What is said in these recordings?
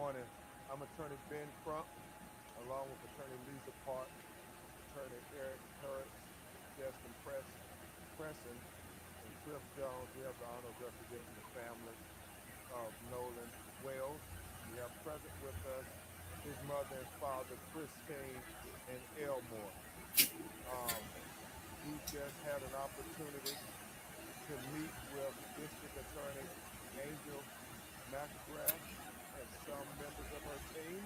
morning. I'm attorney Ben Crump, along with attorney Lisa Park, attorney Eric Hurts, Justin Presson, and Cliff Jones. We have the honor of representing the family of Nolan Wells. We have present with us his mother and father, Christine and Elmore. Um, we just had an opportunity to meet with District Attorney Angel McGrath and some members of her team.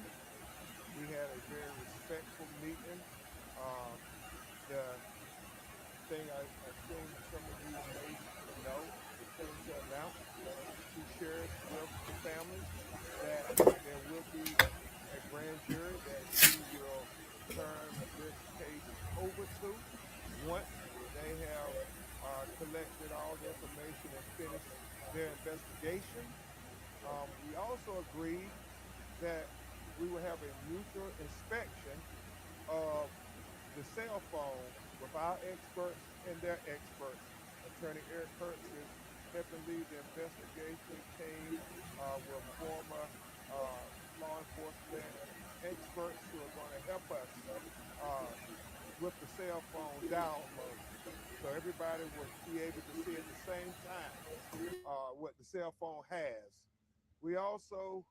We had a very respectful meeting. Um, the thing I assume some of you may know, they came to announce, she shared with the family that there will be a grand jury that she will turn this case over to once they have collected all the information and finished their investigation. We also agreed that we will have a mutual inspection of the cell phone with our experts and their experts. Attorney Eric Hertz is helping lead the investigation team with former law enforcement experts who are going to help us uh, with the cell phone download. So everybody will be able to see at the same time what the cell phone has. We also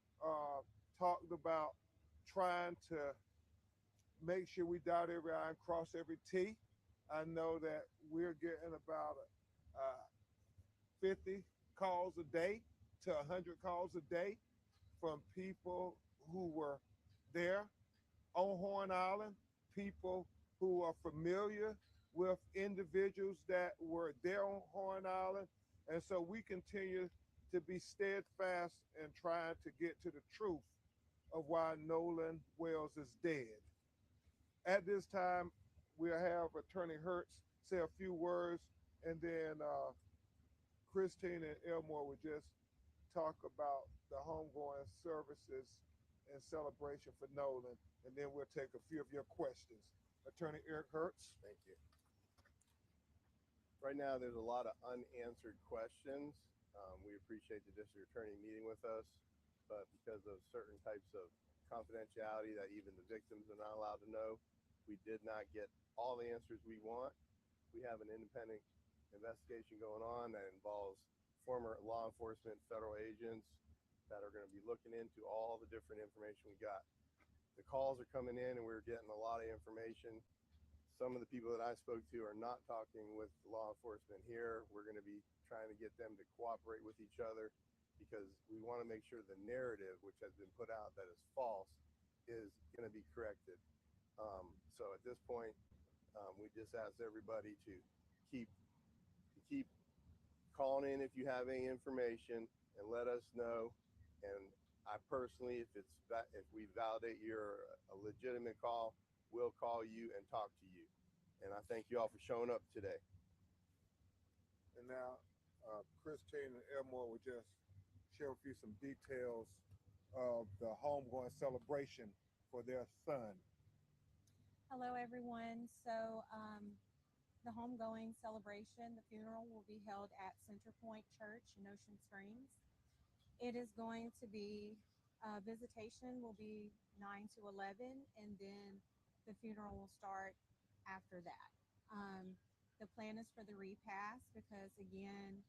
talked about trying to make sure we dot every I and cross every T. I know that we're getting about 50 calls a day to 100 calls a day from people who were there on Horn Island, people who are familiar with individuals that were there on Horn Island. And so we continue to be steadfast in trying to get to the truth of why Nolan Wells is dead. At this time, we'll have Attorney Hertz say a few words, and then Christine and Elmore will just talk about the homegoing services and celebration for Nolan, and then we'll take a few of your questions. Attorney Eric Hertz. Thank you. Right now, there's a lot of unanswered questions. We appreciate the district attorney meeting with us, but because of certain types of confidentiality that even the victims are not allowed to know, we did not get all the answers we want. We have an independent investigation going on that involves former law enforcement federal agents that are going to be looking into all the different information we got. The calls are coming in and we're getting a lot of information. Some of the people that I spoke to are not talking with law enforcement here. We're going to be trying to get them to cooperate with each other because we want to make sure the narrative, which has been put out that is false, is going to be corrected. So at this point, we just ask everybody to keep keep calling in if you have any information and let us know. And I personally, if we validate you're a legitimate call, we'll call you and talk to you. And I thank you all for showing up today. And now, Christine and Elmore will just share with you some details of the homegoing celebration for their son. Hello, everyone. The homegoing celebration, the funeral will be held at Centerpoint Church in Ocean Springs. It is going to be visitation will be 9 to 11, and then the funeral will start after that. The plan is for the repast because, again,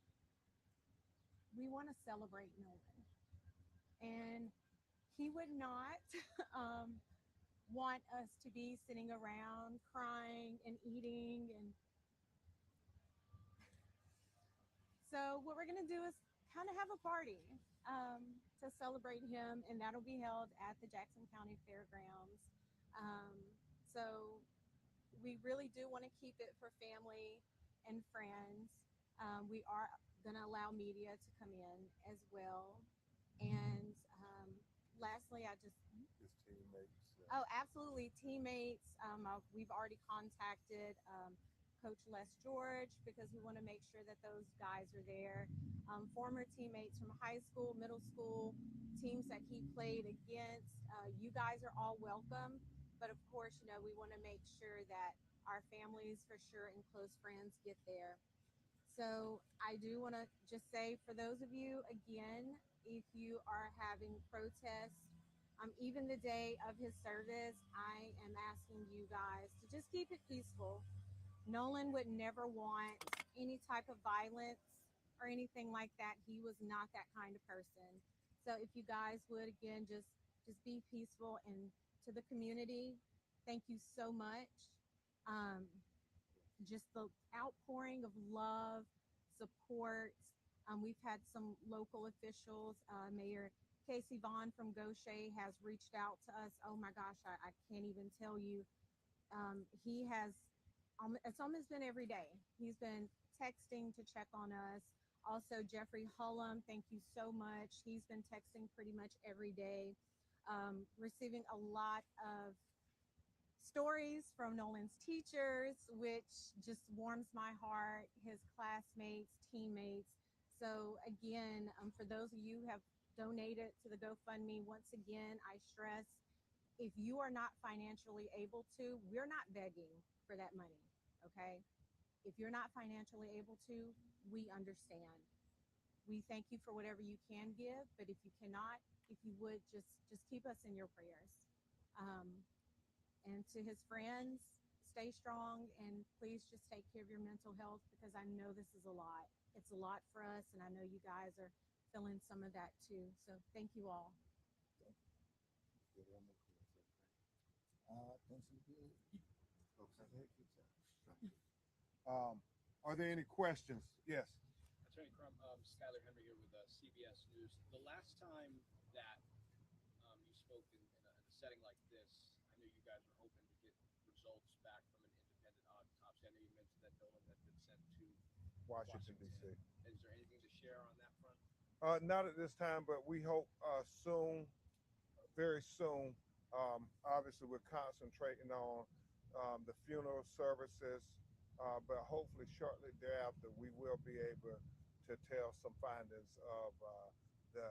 we want to celebrate Nolan, and he would not want us to be sitting around crying and eating. And so what we're going to do is kind of have a party to celebrate him, and that'll be held at the Jackson County Fairgrounds. um, so we really do want to keep it for family and friends. We are going to allow media to come in as well. And lastly, His teammates. oh, absolutely, teammates. We've already contacted Coach Les George because we want to make sure that those guys are there. Former teammates from high school, middle school, teams that he played against. You guys are all welcome. But of course, we want to make sure that our families for sure and close friends get there. So I do want to just say for those of you, again, if you are having protests Even the day of his service, I am asking you guys to just keep it peaceful. Nolan would never want any type of violence or anything like that. He was not that kind of person. So if you guys would again just be peaceful, and to the community, thank you so much. Um, just the outpouring of love, support. We've had some local officials. Mayor Casey Vaughn from Gaucher has reached out to us. Oh my gosh, I can't even tell you. He has, it's almost been every day. He's been texting to check on us. Also, Jeffrey Hullum, thank you so much. He's been texting pretty much every day. Receiving a lot of stories from Nolan's teachers, which just warms my heart, his classmates, teammates. So, again, for those of you who have donated to the GoFundMe, once again, I stress, if you are not financially able to, we're not begging for that money, okay? If you're not financially able to, we understand. We thank you for whatever you can give, but if you cannot, if you would just keep us in your prayers. Um, and to his friends, stay strong, and please just take care of your mental health, because I know this is a lot. It's a lot for us, and I know you guys are feeling some of that too. So thank you all. Are there any questions? Yes. Attorney Crump, Skylar Henry here with CBS News. The last time that you spoke in a setting like this, I know you guys were hoping to get results back from an independent autopsy. I know you mentioned that Nolan had been sent to Washington, D.C. Is there anything to share on that front? Not at this time, but we hope soon, very soon. Obviously, we're concentrating on the funeral services, but hopefully shortly thereafter, we will be able to tell some findings of the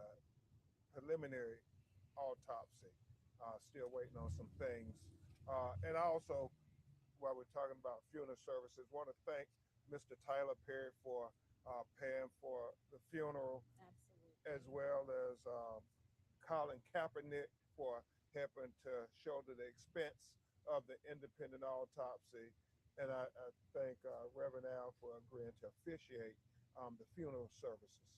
preliminary autopsy. Still waiting on some things. And I also, while we're talking about funeral services, want to thank Mr. Tyler Perry for paying for the funeral, Absolutely. as well as Colin Kaepernick for helping to shoulder the expense of the independent autopsy. And I thank Reverend Al for agreeing to officiate the funeral services.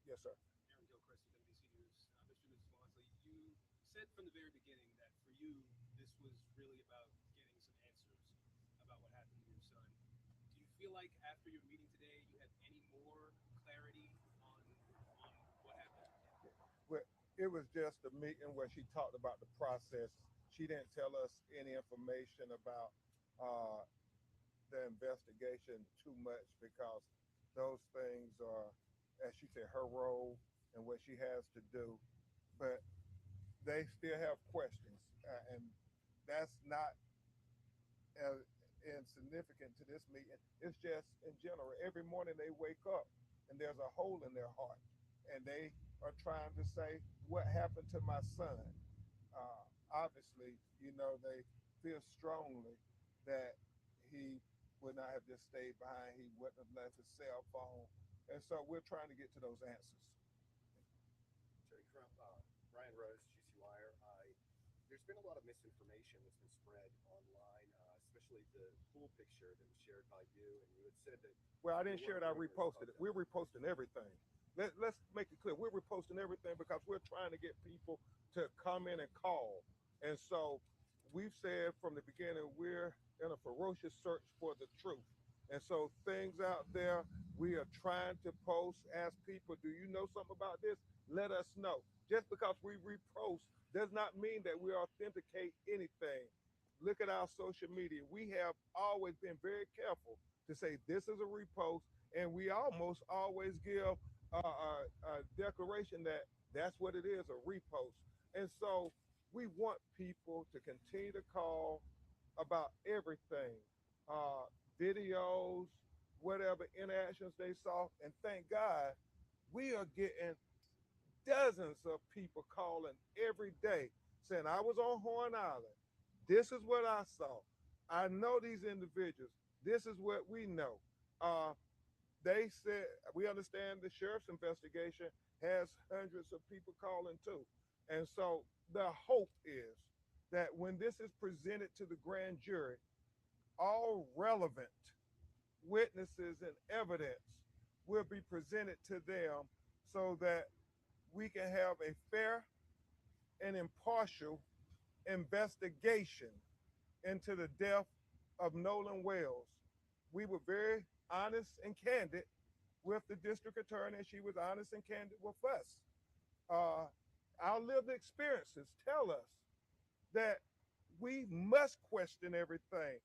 Yes, sir. Aaron Gilchrist, NBC News. Mr. and Mrs. Walmsley, you said from the very beginning that for you, this was really about getting some answers about what happened to your son. Do you feel like after your meeting today, you have any more clarity on what happened? Well, it was just a meeting where she talked about the process. She didn't tell us any information about uh, the investigation too much, because those things are, as she said, her role and what she has to do. But they still have questions, and that's not as insignificant to this meeting. It's just in general. Every morning they wake up and there's a hole in their heart, and they are trying to say, "What happened to my son?" Obviously, they feel strongly that he would not have just stayed behind. He wouldn't have left his cell phone. And so we're trying to get to those answers. Attorney Crump, Brian Rose, GC Wire. There's been a lot of misinformation that's been spread online, especially the pool picture that was shared by you, and you had said that. Well, I didn't share it. I reposted it. We're reposting everything. Let's make it clear. We're reposting everything because we're trying to get people to come in and call. And so we've said from the beginning, we're in a ferocious search for the truth. And so things out there, we are trying to post, ask people, do you know something about this? Let us know. Just because we repost does not mean that we authenticate anything. Look at our social media. We have always been very careful to say this is a repost, and we almost always give a declaration that that's what it is, a repost. And so we want people to continue to call about everything, videos, whatever interactions they saw. And thank God, we are getting dozens of people calling every day saying, I was on Horn Island. This is what I saw. I know these individuals. This is what we know. They said, we understand the sheriff's investigation has hundreds of people calling too. And so the hope is that when this is presented to the grand jury, all relevant witnesses and evidence will be presented to them so that we can have a fair and impartial investigation into the death of Nolan Wells. We were very honest and candid with the district attorney, and she was honest and candid with us. Our lived experiences tell us that we must question everything,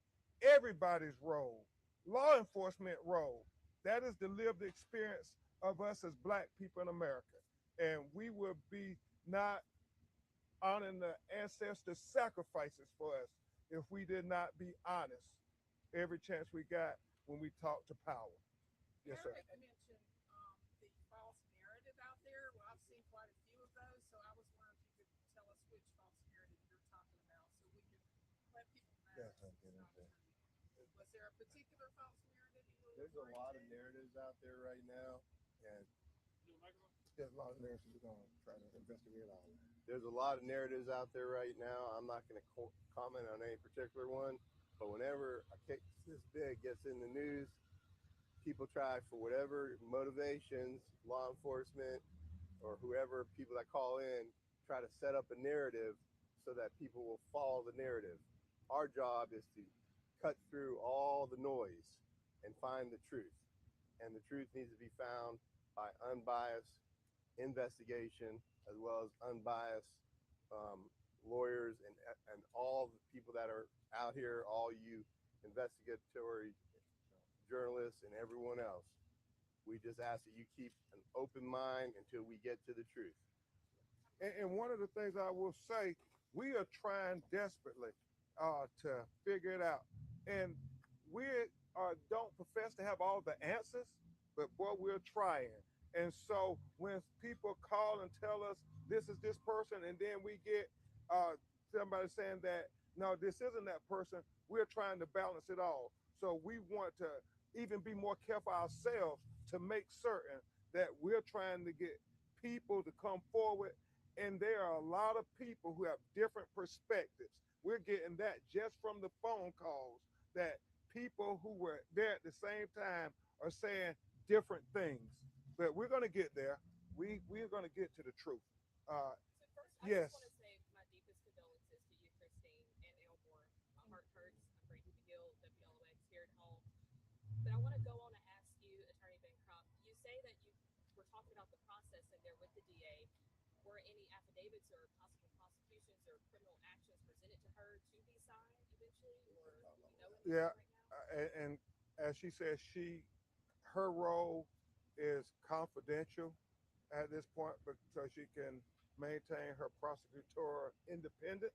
everybody's role, law enforcement role. That is the lived experience of us as Black people in America. And we will be not honoring the ancestors' sacrifices for us if we did not be honest every chance we got when we talk to power. Yes, sir. Eric mentioned the false narrative out there. Well, I've seen quite a few of those, so I was wondering if you could tell us which false narrative you're talking about so we can let people know Yes, it's not true. Was there a particular false narrative you were There's a referring lot to? of narratives out there right now, and There's a lot of narratives we're going to try to investigate all. there's a lot of narratives out there right now. I'm not going to comment on any particular one, but whenever a case this big gets in the news, people try for whatever motivations, law enforcement or whoever, people that call in, try to set up a narrative so that people will follow the narrative. Our job is to cut through all the noise and find the truth. And the truth needs to be found by unbiased investigation as well as unbiased lawyers and all the people that are out here, all you investigatory journalists and everyone else. We just ask that you keep an open mind until we get to the truth. And one of the things I will say, we are trying desperately to figure it out. And we don't profess to have all the answers, but boy, we're trying. And so when people call and tell us this is this person, and then we get somebody saying that, no, this isn't that person, we're trying to balance it all. So we want to even be more careful ourselves to make certain that we're trying to get people to come forward. And there are a lot of people who have different perspectives. We're getting that just from the phone calls, that people who were there at the same time are saying different things. But we're going to get there. We're going to get to the truth. So first, I Yes. just want to say my deepest condolences to you, Christine and Elmore. My heart hurts. I'm praying to the guild, WLOX here at home. But I want to go on and ask you, Attorney Bancroft, you say that you were talking about the process in there with the DA. Were any affidavits or possible prosecutions or criminal actions presented to her to be signed eventually, or do you know anything Yeah. right now? And as she says, her role is confidential at this point because she can maintain her prosecutorial independence.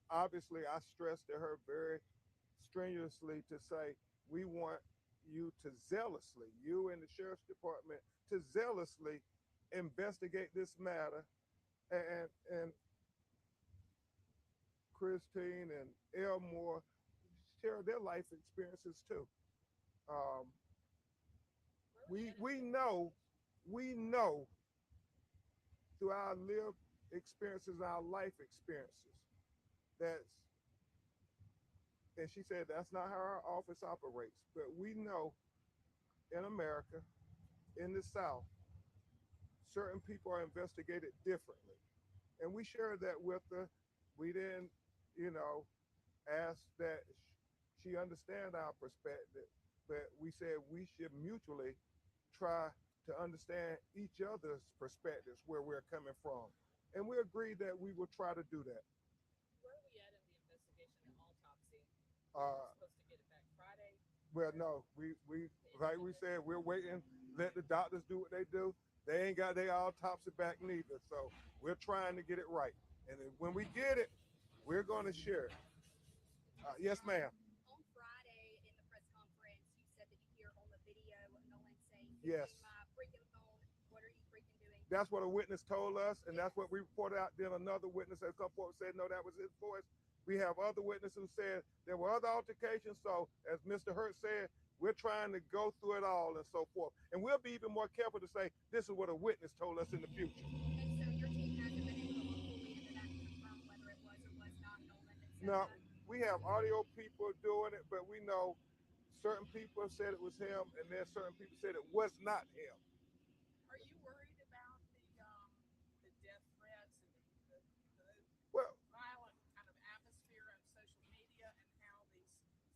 Obviously, I stressed to her very strenuously to say, we want you to zealously, you and the sheriff's department, to zealously investigate this matter. And Christine and Elmore share their life experiences too. We know through our lived experiences, our life experiences, and she said that's not how our office operates, but we know in America, in the South, certain people are investigated differently. And we shared that with her. We didn't, ask that she understand our perspective, but we said we should mutually try to understand each other's perspectives, where we're coming from. And we agreed that we will try to do that. Where are we at in the investigation and autopsy? Uh, We're supposed to get it back Friday. Well, no, we like we said, we're waiting, let the doctors do what they do. They ain't got their autopsy back neither. So we're trying to get it right. And then when we get it, we're going to share it. Yes, ma'am. On Friday in the press conference, you said that you hear on the video Nolan saying, Yes. "Give me my freaking phone. What are you freaking doing?" That's what a witness told us, and that's what we reported out. Then another witness had come forward and said, no, that was his voice. We have other witnesses who said there were other altercations. So as Mr. Hurt said, we're trying to go through it all and so forth. And we'll be even more careful to say, this is what a witness told us in the future. And so your team hasn't been able to Now, we have audio people doing it, but we know certain people said it was him, and then certain people said it was not him. Are you worried about the death threats and the Well, violent kind of atmosphere on social media and how these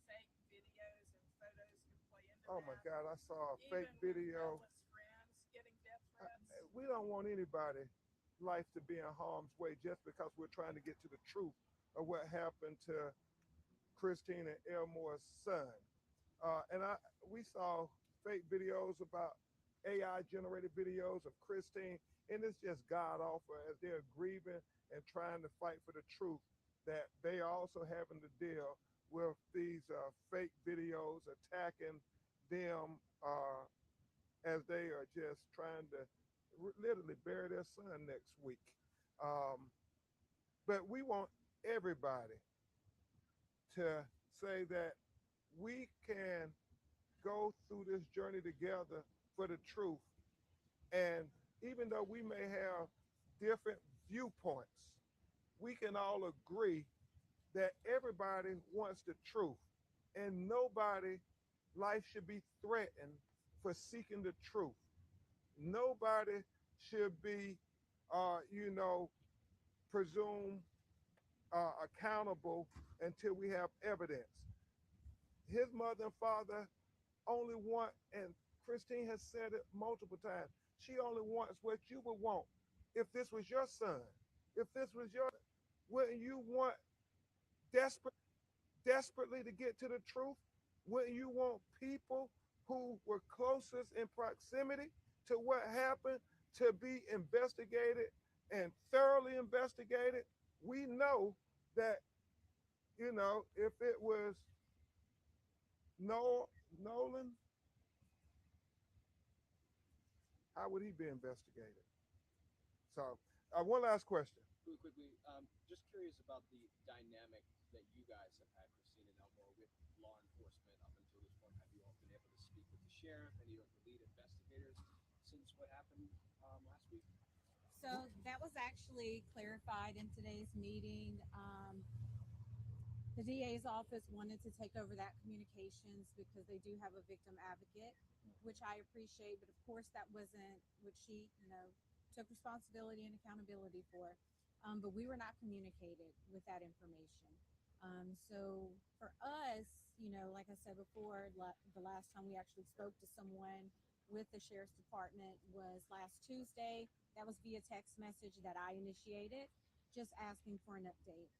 fake videos and photos can play into oh my that? God, I saw a Even fake with video. close friends getting death Uh, threats? We don't want anybody life to be in harm's way just because we're trying to get to the truth of what happened to Christine and Elmore's son. And we saw fake videos about AI generated videos of Christine, and it's just god awful as they're grieving and trying to fight for the truth that they are also having to deal with these fake videos attacking them as they are just trying to literally bury their son next week. Um, but we want everybody to say that we can go through this journey together for the truth. And even though we may have different viewpoints, we can all agree that everybody wants the truth and nobody life should be threatened for seeking the truth. Nobody should be presumed accountable until we have evidence. His mother and father only want, and Christine has said it multiple times, she only wants what you would want. If this was your son, if this was your, wouldn't you want desperately to get to the truth? Wouldn't you want people who were closest in proximity to what happened to be investigated and thoroughly investigated? We know that, if it was Nolan, how would he be investigated? So, one last question. Really quickly, just curious about the dynamic that you guys have had, Christine and Elmore, with law enforcement up until this point. Have you all been able to speak with the sheriff, any of the lead investigators, since what happened last week? So that was actually clarified in today's meeting. The DA's office wanted to take over that communications because they do have a victim advocate, which I appreciate. But of course, that wasn't what she, took responsibility and accountability for. But we were not communicated with that information. So for us, like I said before, the last time we actually spoke to someone with the sheriff's department was last Tuesday. That was via text message that I initiated, just asking for an update.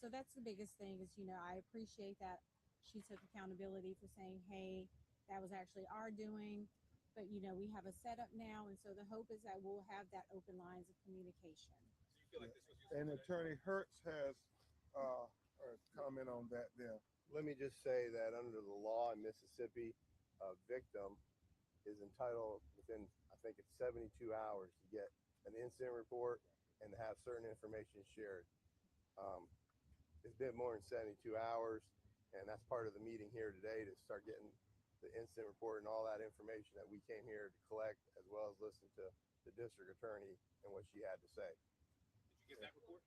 So that's the biggest thing is, I appreciate that she took accountability for saying, hey, that was actually our doing. But, we have a setup now. And so the hope is that we'll have that open lines of communication. So you feel like this was useful And today? Attorney Hertz has a comment on that there. Let me just say that under the law in Mississippi, a victim is entitled within, I think it's 72 hours to get an incident report and to have certain information shared. It's been more than 72 hours, and that's part of the meeting here today to start getting the incident report and all that information that we came here to collect, as well as listen to the district attorney and what she had to say. Did you get that report?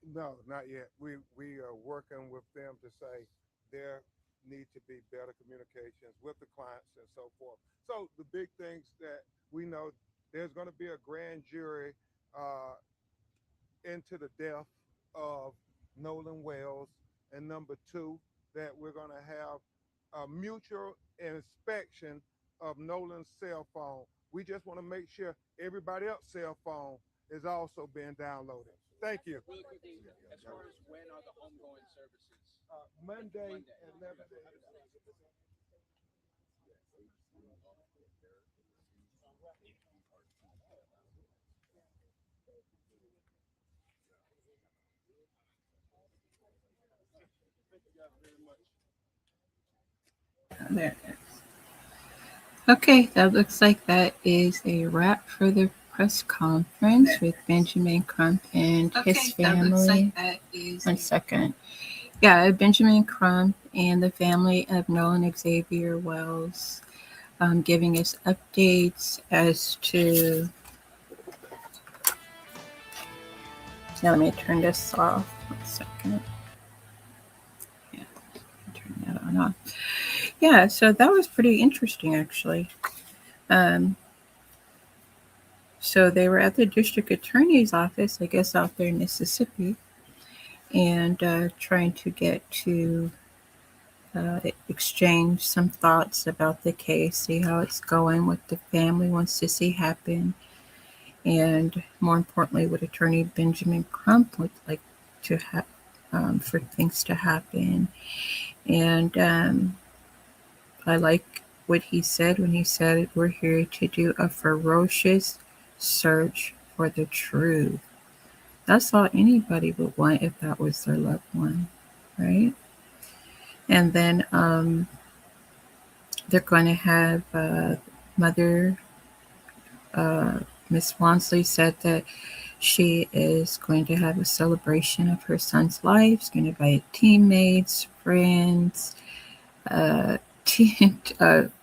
No, not yet. We are working with them to say there need to be better communications with the clients and so forth. So the big things that we know, there's going to be a grand jury into the death of Nolan Wells, and number two, that we're going to have a mutual inspection of Nolan's cell phone. We just want to make sure everybody else's cell phone is also being downloaded. Thank you. Really quickly, as far as when are the homegoing services? Monday, Monday. 11 Thank you guys very much. There it is. Okay, that looks like that is a wrap for the press conference with Benjamin Crump and his family. One second. Yeah, Benjamin Crump and the family of Nolan Xavier Wells giving us updates as to Now let me turn this off. 1 second. Yeah, turn that on off. Yeah, so that was pretty interesting, actually. So they were at the district attorney's office, I guess, out there in Mississippi, and trying to get to exchange some thoughts about the case, see how it's going, what the family wants to see happen, and more importantly, what Attorney Benjamin Crump would like to have for things to happen. And I like what he said when he said, we're here to do a ferocious search for the truth. That's all anybody would want if that was their loved one, right? And then they're going to have Mother Miss Wansley said that she is going to have a celebration of her son's life. She's going to invite teammates, friends, what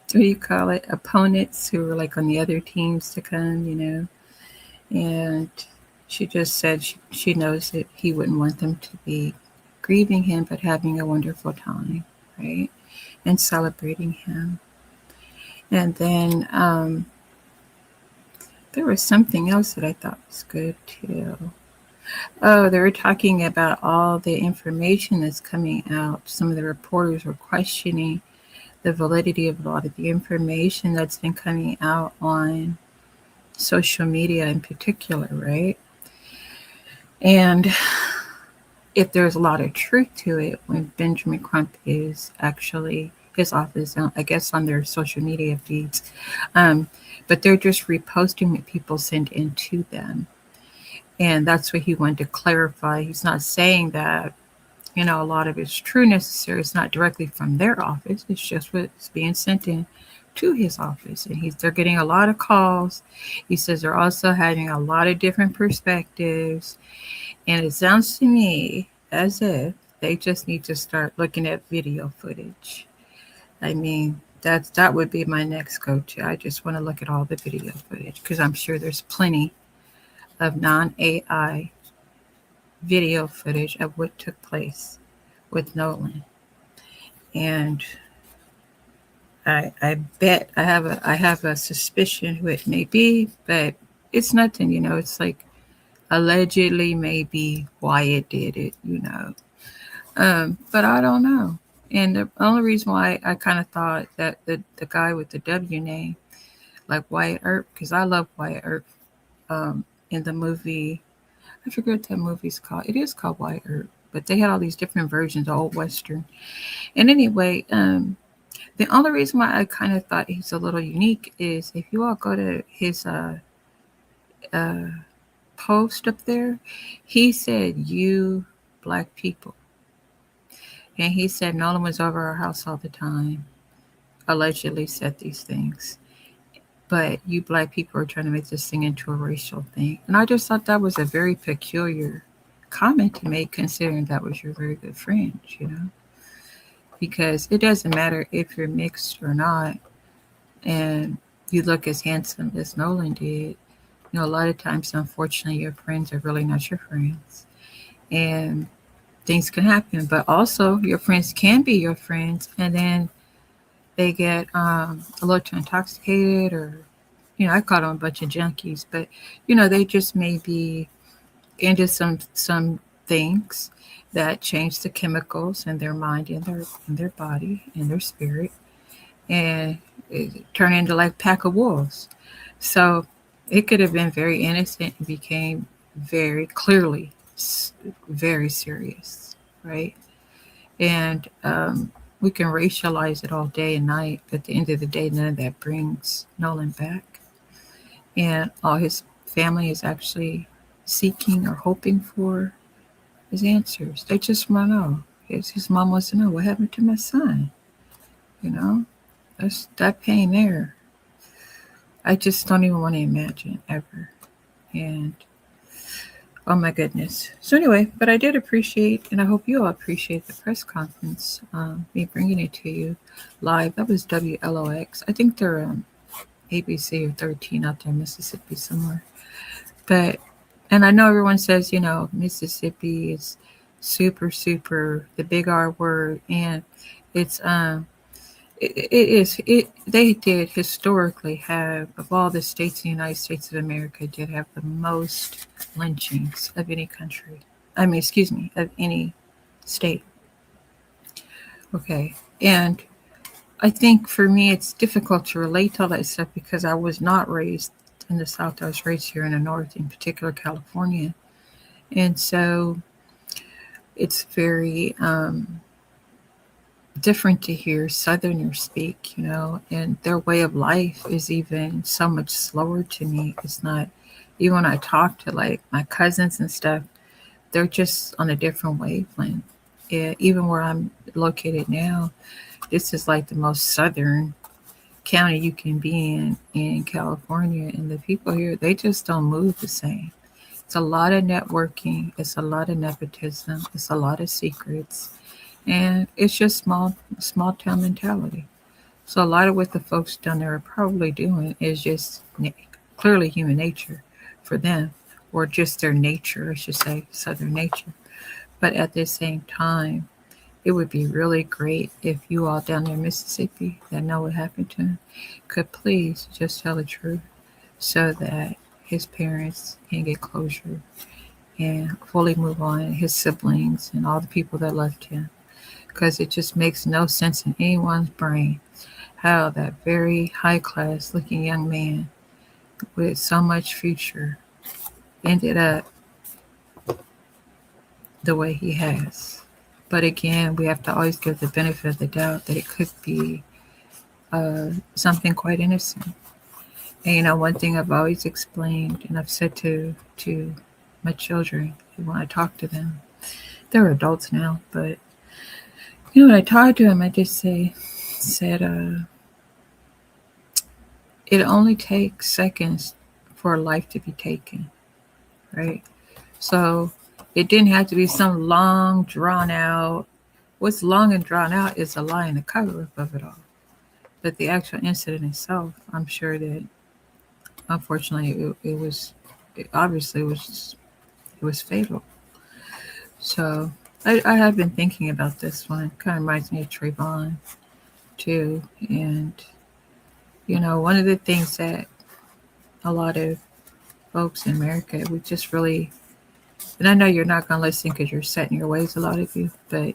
do you call it? Opponents who were like on the other teams to come, you know. And she just said she knows that he wouldn't want them to be grieving him, but having a wonderful time, right? And celebrating him. And then there was something else that I thought was good too. Oh, they were talking about all the information that's coming out. Some of the reporters were questioning the validity of a lot of the information that's been coming out on social media in particular, right? And if there's a lot of truth to it, when Benjamin Crump is actually his office, I guess on their social media feeds, but they're just reposting what people send in to them. And that's what he wanted to clarify. He's not saying that, you know, a lot of it's true necessarily. It's not directly from their office. It's just what's being sent in to his office. And they're getting a lot of calls. He says they're also having a lot of different perspectives. And it sounds to me as if they just need to start looking at video footage. I mean, that would be my next go-to. I just want to look at all the video footage because I'm sure there's plenty of non-AI video footage of what took place with Nolan. And I bet I have a suspicion who it may be, but it's nothing, you know. It's like allegedly maybe Wyatt did it, you know. But I don't know. And the only reason why I kind of thought that the guy with the W name, like Wyatt Earp, because I love Wyatt Earp in the movie. I forget what that movie's called. It is called Wyatt Earp, but they had all these different versions, old Western. And anyway, the only reason why I kind of thought he's a little unique is if you all go to his post up there, he said, "You Black people." And he said Nolan was over our house all the time, allegedly said these things. But you Black people are trying to make this thing into a racial thing. And I just thought that was a very peculiar comment to make, considering that was your very good friend, you know. Because it doesn't matter if you're mixed or not, and you look as handsome as Nolan did. You know, a lot of times, unfortunately, your friends are really not your friends. And things can happen, but also your friends can be your friends, and then they get a little too intoxicated, or, you know, I call them a bunch of junkies, but, you know, they just may be into some things that change the chemicals in their mind, in their body, in their spirit, and turn into like a pack of wolves. So it could have been very innocent and became very clearly very serious, right? And we can racialize it all day and night, but at the end of the day, none of that brings Nolan back. And all his family is actually seeking or hoping for his answers. They just want to know. His mom wants to know, what happened to my son? You know, that's that pain there. I just don't even want to imagine ever. And oh my goodness. So anyway, but I did appreciate, and I hope you all appreciate the press conference, me bringing it to you live. That was WLOX. I think they're ABC or 13 out there in Mississippi somewhere. But And I know everyone says, Mississippi is super, super the big R word, and it's it is it. They did historically have of all the states in the United States of America did have the most lynchings of any country. I mean, excuse me, of any state. Okay, and I think for me it's difficult to relate to all that stuff because I was not raised in the South. I was raised here in the North, in particular California, and so it's very different to hear Southerners speak, and their way of life is even so much slower to me. It's not, even when I talk to like my cousins and stuff, they're just on a different wavelength. Yeah, even where I'm located now, this is like the most southern county you can be in California, and the people here, they just don't move the same. It's a lot of networking, it's a lot of nepotism, it's a lot of secrets, and it's just small town mentality. So a lot of what the folks down there are probably doing is just clearly human nature for them, or just their nature, I should say, southern nature. But at the same time, it would be really great if you all down there in Mississippi that know what happened to him could please just tell the truth so that his parents can get closure and fully move on, his siblings and all the people that left him. Because it just makes no sense in anyone's brain how that very high class looking young man with so much future ended up the way he has. But again, we have to always give the benefit of the doubt that it could be something quite innocent. And one thing I've always explained, and I've said to my children when I talk to them, they're adults now, but when I talk to them, I just said, it only takes seconds for a life to be taken, right? So it didn't have to be some long, drawn out. What's long and drawn out is a lie in the cover up of it all. But the actual incident itself, I'm sure that unfortunately it obviously it was fatal. So I have been thinking about this one. It kind of reminds me of Trayvon too. And one of the things that a lot of folks in America, we just really, and I know you're not going to listen because you're set in your ways, a lot of you, but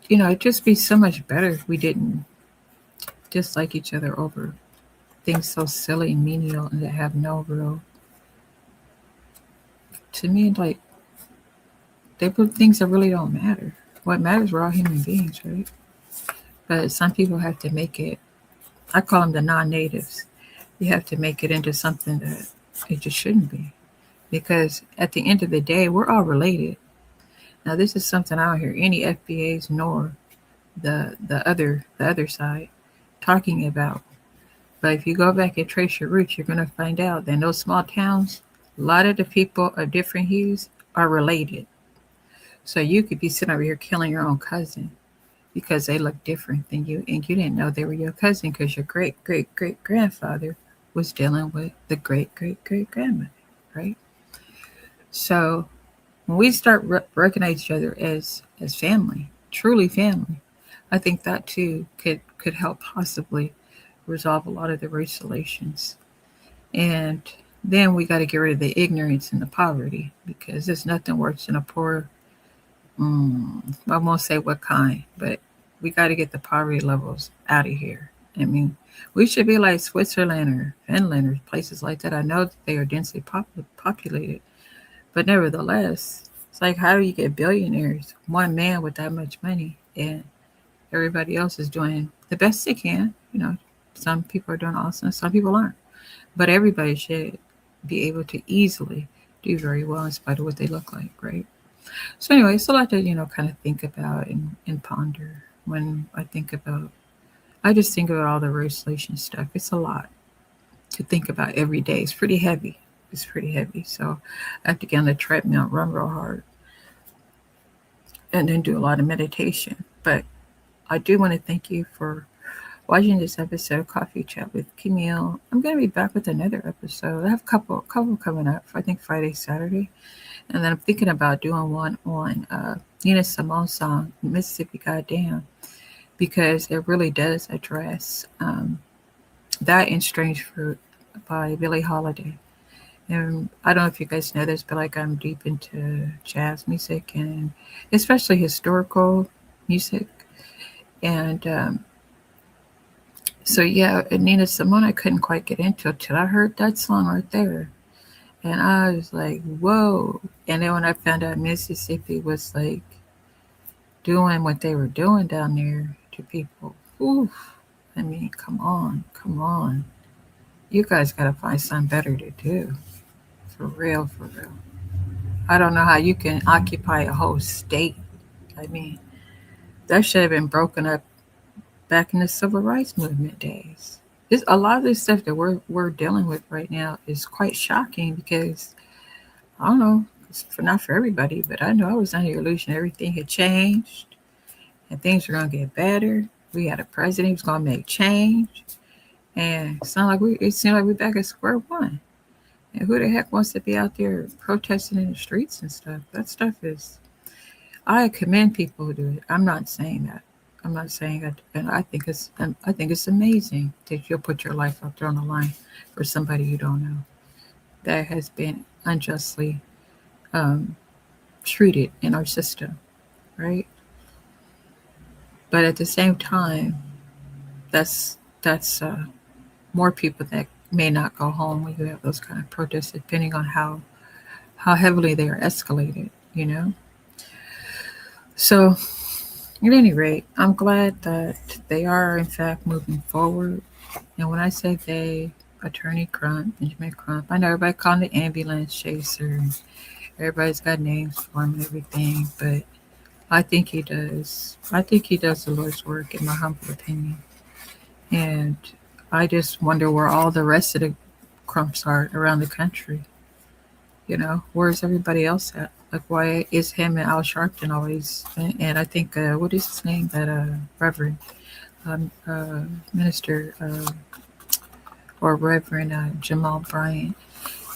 it'd just be so much better if we didn't dislike each other over things so silly and menial and that have no real, to me, like, they put things that really don't matter. What matters, we're all human beings, right? But some people have to make it, I call them the non-natives. You have to make it into something that it just shouldn't be. Because at the end of the day, we're all related. Now, this is something I don't hear any FBAs nor the other side talking about. But if you go back and trace your roots, you're going to find out that in those small towns, a lot of the people of different hues are related. So you could be sitting over here killing your own cousin because they look different than you, and you didn't know they were your cousin because your great great great grandfather was dealing with the great great great grandmother, right? So when we start recognize each other as family, truly family, I think that too could help possibly resolve a lot of the race relations. And then we got to get rid of the ignorance and the poverty because there's nothing worse than a poor. I won't say what kind, but we got to get the poverty levels out of here. I mean, we should be like Switzerland or Finland or places like that. I know that they are densely populated, but nevertheless, it's like, how do you get billionaires, one man with that much money, and everybody else is doing the best they can? Some people are doing awesome, some people aren't. But everybody should be able to easily do very well in spite of what they look like, right? So anyway, it's a lot to, kind of think about and ponder when I just think about all the race relations stuff. It's a lot to think about every day. It's pretty heavy. So I have to get on the treadmill and run real hard and then do a lot of meditation. But I do want to thank you for watching this episode of Coffee Chat with Camille. I'm going to be back with another episode. I have a couple coming up, I think Friday, Saturday. And then I'm thinking about doing one on Nina Simone's song, Mississippi Goddamn, because it really does address that and Strange Fruit by Billie Holiday. And I don't know if you guys know this, but like I'm deep into jazz music and especially historical music. And so yeah, Nina Simone I couldn't quite get into till I heard that song right there. And I was like, whoa. And then when I found out Mississippi was like doing what they were doing down there to people, oof, I mean, come on, come on. You guys got to find something better to do. For real, for real. I don't know how you can occupy a whole state. I mean, that should have been broken up back in the civil rights movement days. A lot of this stuff that we're dealing with right now is quite shocking because I don't know, it's not for everybody, but I know I was under the illusion everything had changed and things were gonna get better. We had a president who's gonna make change, and it seemed like we're back at square one. And who the heck wants to be out there protesting in the streets and stuff? That stuff is. I commend people who do it. I'm not saying that. I'm not saying that, and I think it's amazing that you'll put your life out there on the line for somebody you don't know that has been unjustly um, treated in our system, right? But at the same time, that's more people that may not go home when you have those kind of protests, depending on how heavily they are escalated, you know. So, at any rate, I'm glad that they are in fact moving forward. And when I say they, Attorney Crump, Benjamin Crump, I know everybody call him the ambulance chaser. And everybody's got names for him and everything, but I think he does. I think he does the Lord's work, in my humble opinion. And I just wonder where all the rest of the Crumps are around the country. You know, where's everybody else at? Like, why is him and Al Sharpton always? And I think, what is his name? That Reverend Minister or Reverend Jamal Bryant.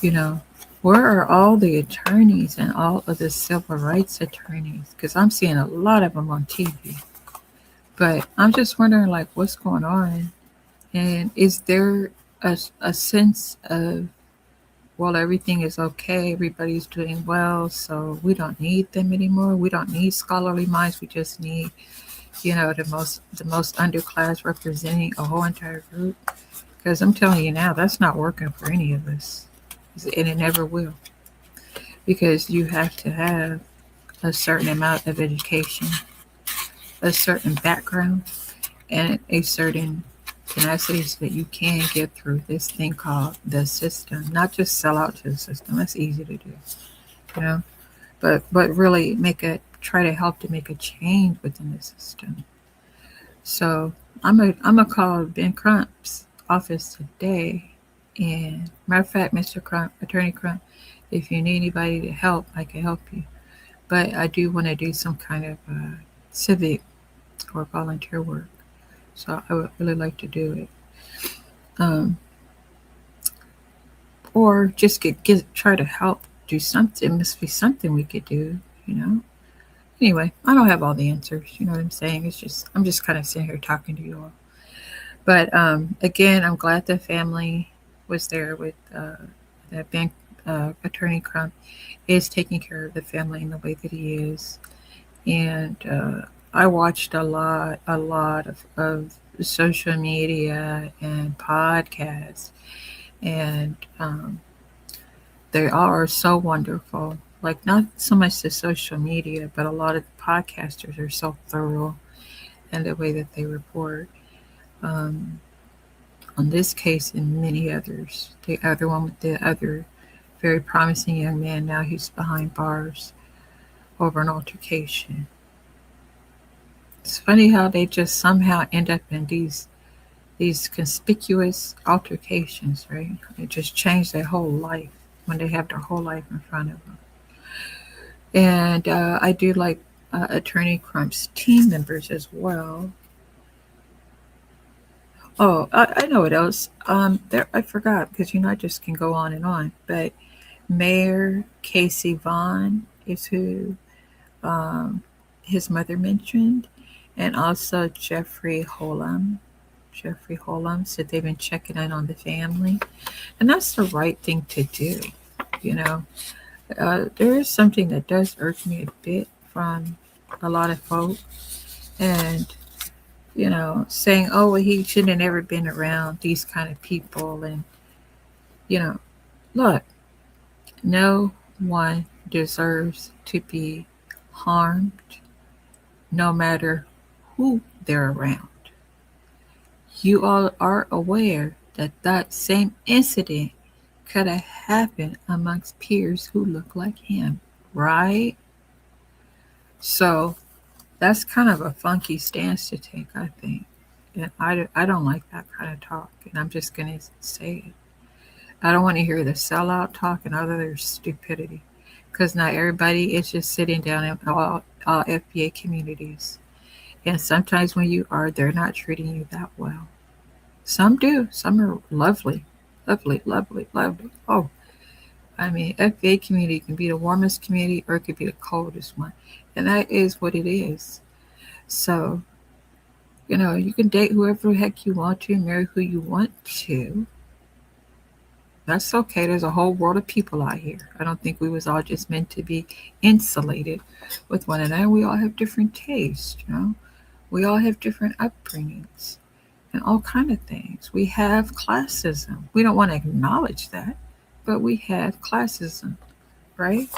You know, where are all the attorneys and all of the civil rights attorneys? Because I'm seeing a lot of them on TV. But I'm just wondering, like, what's going on? And is there a sense of, well, everything is okay, everybody's doing well, so we don't need them anymore. We don't need scholarly minds. We just need, the most underclass representing a whole entire group. Because I'm telling you now, that's not working for any of us, and it never will. Because you have to have a certain amount of education, a certain background, and a certain tenacity so that you can get through this thing called the system. Not just sell out to the system. That's easy to do, you know, but really try to help to make a change within the system. So I'm gonna call Ben Crump's office today, and matter of fact, Mr. Crump, Attorney Crump, if you need anybody to help, I can help you. But I do want to do some kind of civic or volunteer work, so I would really like to do it. Or just try to help do something. It must be something we could do, you know. Anyway, I don't have all the answers. You know what I'm saying? I'm just kind of sitting here talking to you all. But again, I'm glad the family was there with that bank Attorney Crump is taking care of the family in the way that he is. And I watched a lot of social media and podcasts, and they are so wonderful. Like, not so much the social media, but a lot of the podcasters are so thorough in the way that they report on this case and many others. The other one with the other very promising young man, now he's behind bars over an altercation. It's funny how they just somehow end up in these conspicuous altercations, right? They just change their whole life when they have their whole life in front of them. And I do like Attorney Crump's team members as well. Oh, I know what else. There I forgot because I just can go on and on. But Mayor Casey Vaughn is who um, his mother mentioned, and also Jeffrey Holm. Jeffrey Holm said they've been checking in on the family, and that's the right thing to do. You know, there is something that does irk me a bit from a lot of folk, and saying, "Oh, well, he shouldn't have never been around these kind of people," and you know, look, no one deserves to be harmed, no matter who they're around. You all are aware that that same incident could have happened amongst peers who look like him, right? So that's kind of a funky stance to take, I think. And I don't like that kind of talk. And I'm just going to say it. I don't want to hear the sellout talk and other stupidity. Because not everybody is just sitting down in all FBA communities. And sometimes when you are, they're not treating you that well. Some do. Some are lovely. Lovely, lovely, lovely. Oh, I mean, FBA community can be the warmest community or it could be the coldest one. And that is what it is. So, you can date whoever the heck you want to, marry who you want to. That's okay. There's a whole world of people out here. I don't think we was all just meant to be insulated with one another. We all have different tastes. We all have different upbringings and all kind of things. We have classism. We don't want to acknowledge that, but we have classism, right?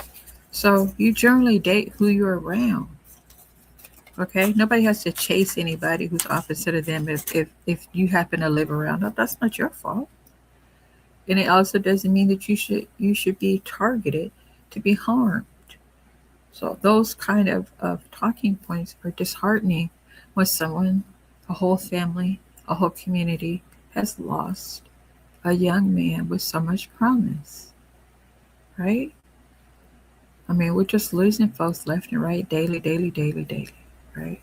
So you generally date who you're around. Okay, nobody has to chase anybody who's opposite of them if you happen to live around them. That's not your fault. And it also doesn't mean that you should be targeted to be harmed. So those kind of talking points are disheartening when someone, a whole family, a whole community has lost a young man with so much promise. Right? I mean, we're just losing folks left and right daily, daily, daily, daily. Right?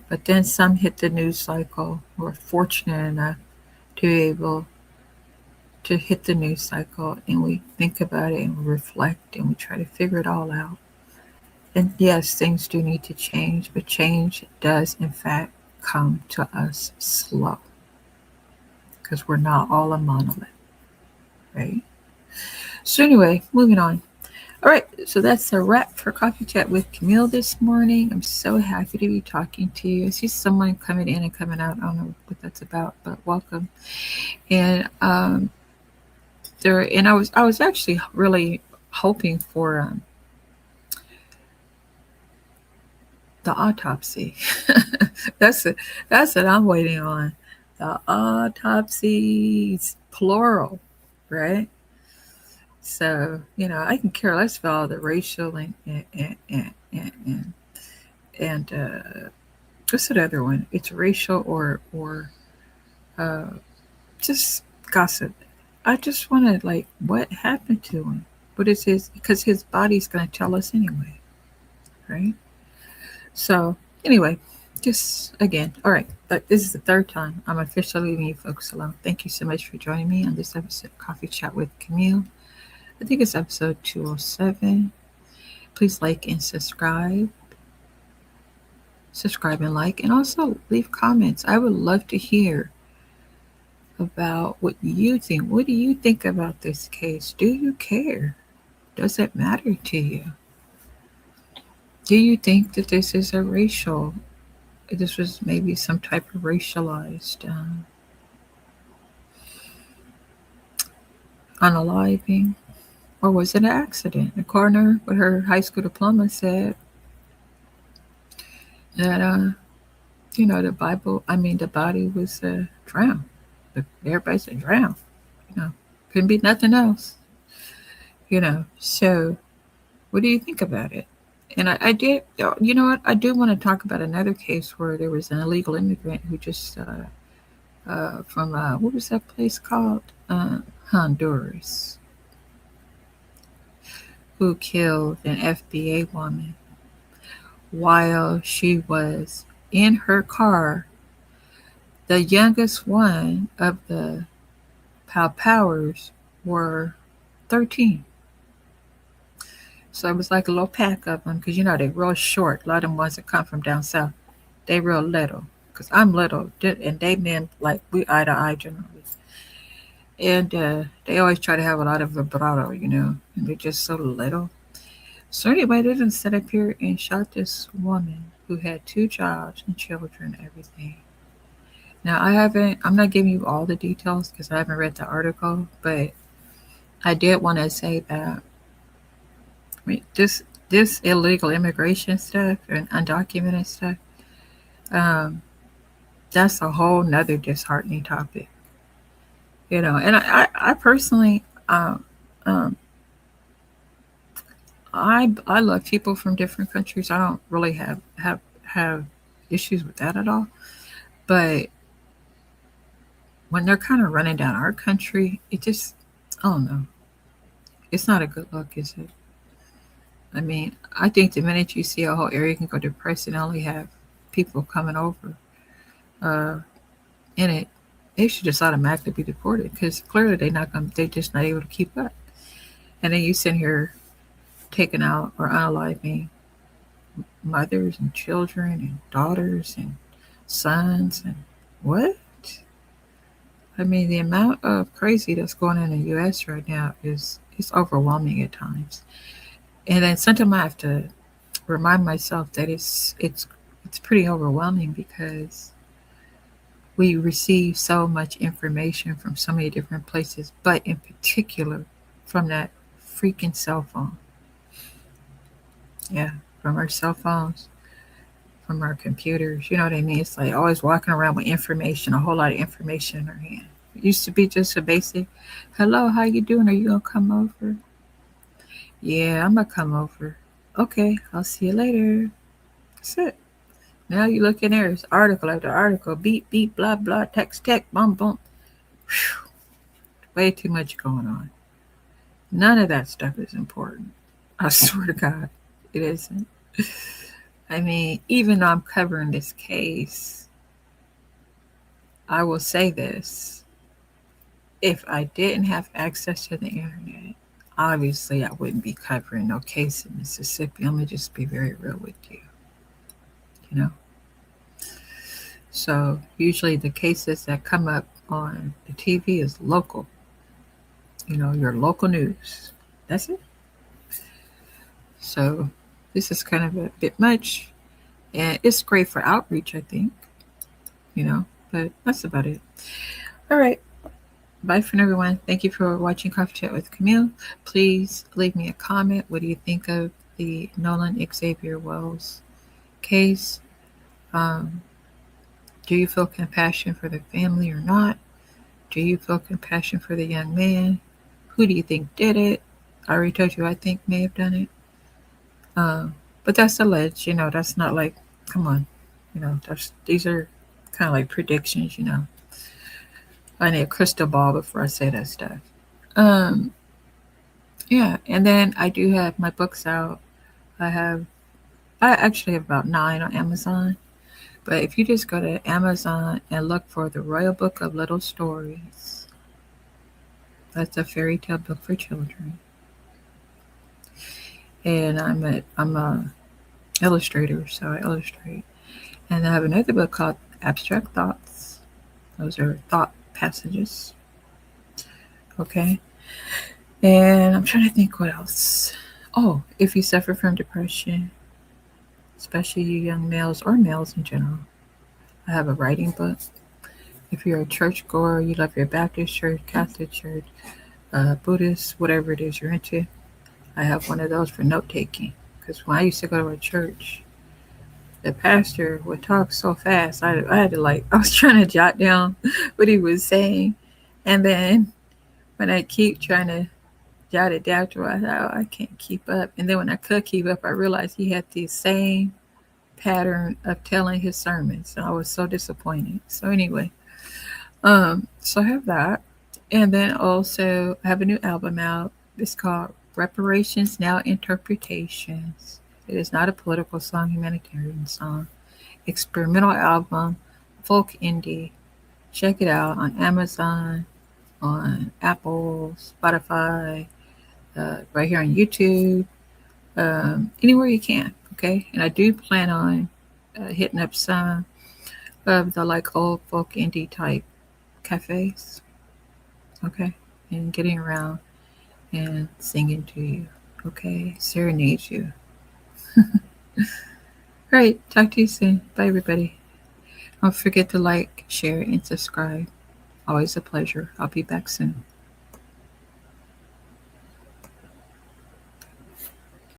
But then some hit the news cycle. We're fortunate enough to be able to hit the news cycle and we think about it and we reflect and we try to figure it all out. And yes, things do need to change, but change does in fact come to us slow because we're not all a monolith, right? So anyway, moving on. All right, so that's a wrap for Coffee Chat with Camille this morning. I'm so happy to be talking to you. I see someone coming in and coming out. I don't know what that's about, but welcome. And I was actually really hoping for the autopsy. that's what I'm waiting on. The autopsies, plural, right? So I can care less about all the racial and what's that other one? It's racial or uh, just gossip. I just want to what happened to him? What is his? Because his body's going to tell us anyway, right? So anyway, just again, all right. But this is the third time I'm officially leaving you folks alone. Thank you so much for joining me on this episode of Coffee Chat with Camille. I think it's episode 207. Please like and subscribe. Subscribe and like, and also leave comments. I would love to hear about what you think. What do you think about this case? Do you care? Does it matter to you? Do you think that this is this was maybe some type of racialized unaliving? Or was it an accident? The coroner with her high school diploma said that, the body was drowned. Everybody said drowned. Couldn't be nothing else. So what do you think about it? And I did, you know what? I do want to talk about another case where there was an illegal immigrant who just from what was that place called? Honduras, who killed an FBA woman while she was in her car The youngest one of the Powers were 13. So it was like a little pack of them because, they're real short. A lot of them ones that come from down south, they real little. Because I'm little, and they men, like, we eye to eye generally. And they always try to have a lot of vibrato, and they're just so little. So anyway, they didn't sit up here and shot this woman who had 2 jobs and children and everything. Now, I'm not giving you all the details because I haven't read the article, but I did want to say that this illegal immigration stuff and undocumented stuff, that's a whole nother disheartening topic. And I personally, I love people from different countries. I don't really have issues with that at all. But when they're kind of running down our country, it just, I don't know. It's not a good look, is it? I mean, I think the minute you see a whole area can go depressed and only have people coming over in it, they should just automatically be deported because clearly they're just not able to keep up. And then you sit here taking out or unaliving mothers and children and daughters and sons and what? I mean, the amount of crazy that's going on in the U.S. right now is overwhelming at times. And then sometimes I have to remind myself that it's pretty overwhelming because we receive so much information from so many different places, but in particular from that freaking cell phone. Yeah, from our cell phones, from our computers. You know what I mean? It's like always walking around with information, a whole lot of information in our hand. It used to be just a basic, hello, how you doing? Are you going to come over? Yeah, I'm going to come over. Okay, I'll see you later. That's it. Now you look in there, it's article after article, beep, beep, blah, blah, text, boom, boom. Whew. Way too much going on. None of that stuff is important. I swear to God, it isn't. I mean, even though I'm covering this case, I will say this. If I didn't have access to the internet, obviously I wouldn't be covering no case in Mississippi. I'm going to just be very real with you. So usually the cases that come up on the TV is local. Your local news. That's it. So this is kind of a bit much. And it's great for outreach, I think. But that's about it. All right. Bye for now, everyone. Thank you for watching Coffee Chat with Camille. Please leave me a comment. What do you think of the Nolan Xavier Wells case? Do you feel compassion for the family or not? Do you feel compassion for the young man? Who do you think did it? I already told you I think may have done it. But that's alleged, that's not like, come on. These are kind of like predictions, I need a crystal ball before I say that stuff. Yeah, and then I do have my books out. I actually have about 9 on Amazon. But if you just go to Amazon and look for The Royal Book of Little Stories, that's a fairy tale book for children. And I'm a illustrator, so I illustrate. And I have another book called Abstract Thoughts. Those are thought passages. Okay. And I'm trying to think what else. Oh, if you suffer from depression, especially you young males or males in general, I have a writing book. If you're a churchgoer, you love your Baptist church, Catholic church, Buddhist, whatever it is you're into, I have one of those for note taking. Because when I used to go to a church, the pastor would talk so fast. I had to I was trying to jot down what he was saying. And then when I keep trying to jot it down to I can't keep up. And then when I could keep up, I realized he had the same pattern of telling his sermons. And I was so disappointed. So anyway, so I have that. And then also I have a new album out. It's called Reparations Now Interpretations. It is not a political song, humanitarian song. Experimental album, folk indie. check it out on Amazon, on Apple, Spotify, right here on YouTube, anywhere you can. Okay, and I do plan on hitting up some of the like old folk indie type cafes. Okay, and getting around and singing to you. Okay, serenade you. All right, talk to you soon. Bye, everybody. Don't forget to like, share, and subscribe. Always a pleasure. I'll be back soon.